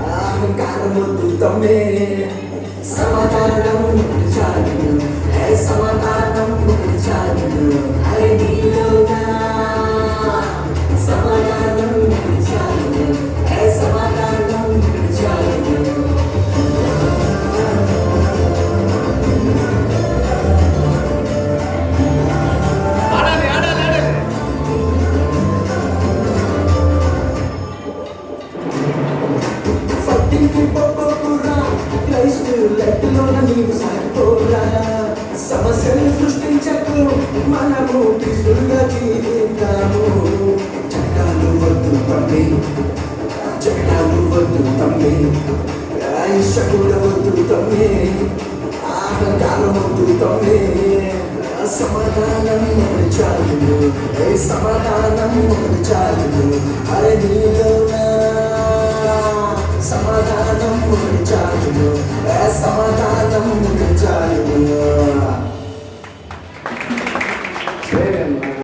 అహంకారం వద్దు తమ్మే సమాధానం చాలు సమాధానం చాలు అరే నీలోనా సమాధానం చాలు సమాధానం చాలు సమస్యలు సృష్టించకు మనము క్రీస్తులుగా జీవితాము చట్టాలు వద్దు తమ్మి చట్టాలు వద్దు తమ్మి ఈశ కూడా వద్దు తమ్మి అహంకారం వద్దు తమ్మి సమాధానం చాలు సమాధానం చాలు అరే నీలో సమాధానం చాలు